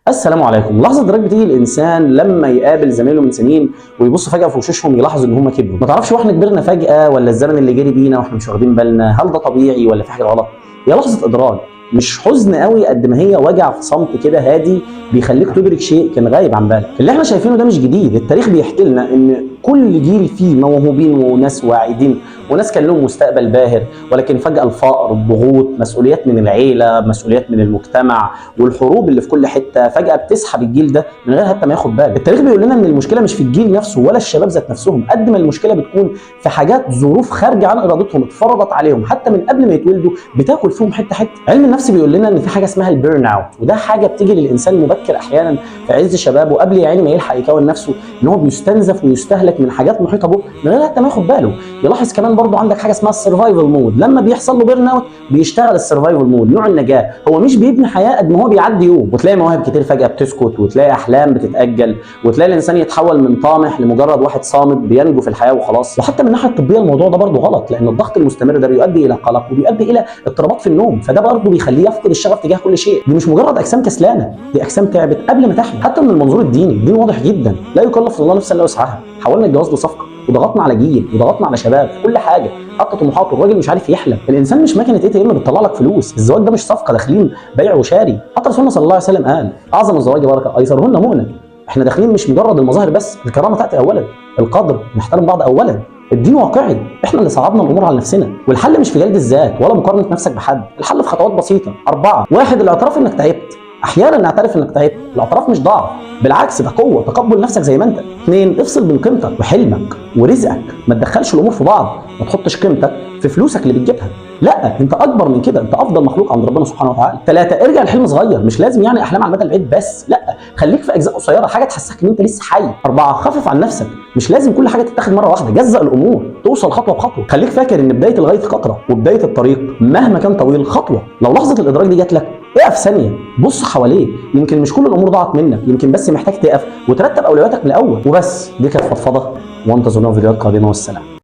السلام عليكم. لحظه ادراك بتيجي الانسان لما يقابل زمايله من سنين ويبص فجاه في وشوشهم يلاحظ ان هم كبروا. ما تعرفش واحنا كبرنا فجاه ولا الزمن اللي جري بينا واحنا مش واخدين بالنا، هل ده طبيعي ولا في حاجه غلط؟ هي لحظه ادراك، مش حزن قوي قد ما هي وجع في صمت كده هادي بيخليك تدرك شيء كان غايب عن بالك. اللي احنا شايفينه ده مش جديد، التاريخ بيحكي لنا ان كل جيل فيه موهوبين وناس واعدين وناس كان لهم مستقبل باهر، ولكن فجأة الفقر، الضغوط، مسؤوليات من العيلة، مسؤوليات من المجتمع، والحروب اللي في كل حتة فجأة بتسحب الجيل ده من غير حتى ما ياخد باله. التاريخ بيقول لنا ان المشكلة مش في الجيل نفسه ولا الشباب ذات نفسهم، قد ما المشكلة بتكون في حاجات ظروف خارجة عن ارادتهم اتفرضت عليهم حتى من قبل ما يتولدوا، بتاكل فيهم حتة حتة. علم النفس بيقول لنا ان في حاجة اسمها البيرن اوت، وده حاجة بتيجي للانسان مبكر احيانا في عز شبابه قبل يعني ما يلحق يكون نفسه، ان هو بيستنزف ويستهلك من حاجات محيطة به من غير حتى ما ياخد باله. يلاحظ كمان برضو عندك حاجة اسمها السرفايفل مود، لما بيحصل له بيرن اوت بيشتغل السرفايفل مود، نوع النجاه. هو مش بيبني حياه قد ما هو بيعدي يوم، وتلاقي مواهب كتير فجاه بتسكت، وتلاقي احلام بتتاجل، وتلاقي الانسان يتحول من طامح لمجرد واحد صامت بينجو في الحياه وخلاص. وحتى من الناحيه الطبيه الموضوع ده برضه غلط، لان الضغط المستمر ده بيؤدي الى قلق وبيؤدي الى اضطرابات في النوم، فده برضه بيخليه يفقد الشغف تجاه كل شيء. دي مش مجرد اجسام كسلانه، دي اجسام تعبت قبل ما تحيا. حتى من المنظور الديني، الدين واضح جدا، لا يكلف الله نفسا الا وسعها. حولنا الجواز لصفقه، وضغطنا على جيل، وضغطنا على شباب في كل حاجه، حتى طموحاته. الراجل مش عارف يحلم. الانسان مش ماكينه اي تي ام بتطلع لك فلوس، الزواج ده مش صفقه داخلين بيع وشاري. حتى رسولنا صلى الله عليه وسلم قال: اعظم الزواج بركه ايسرهن مؤنه. احنا داخلين مش مجرد المظاهر بس، الكرامه تاتي اولا، القدر، نحترم بعض اولا. الدين واقعي، احنا اللي صعبنا الامور على نفسنا، والحل مش في جلد الذات ولا مقارنه نفسك بحد، الحل في خطوات بسيطه 4. 1. الاعتراف انك تعبت. احيانا نعترف انك تعبت، الاعتراف مش ضعف، بالعكس ده قوه، تقبل نفسك زي ما انت. 2. افصل بين قيمتك وحلمك ورزقك، ما تدخلش الامور في بعض، ما تحطش قيمتك في فلوسك اللي بتجيبها، لا انت اكبر من كده، انت افضل مخلوق عند ربنا سبحانه وتعالى. 3. ارجع لحلم صغير، مش لازم يعني احلام على المدى البعيد بس، لا خليك في اجزاء قصيره، حاجه تحسسك ان انت لسه حي. 4. خفف عن نفسك، مش لازم كل حاجه تتاخد مره واحده، جزأ الامور، توصل خطوه بخطوه. خليك فاكر ان بدايه الغايه قطره، وبدايه الطريق مهما كان طويل خطوه. لو لحظه الادراك دي جات لك، اقف ثانيه، بص حواليك، يمكن مش كل الامور ضاعت منك، يمكن بس محتاج تقف وترتب اولوياتك من الاول وبس. دي كانت فضفضه، وانتظرونا في فيديوهات قادمه، والسلام.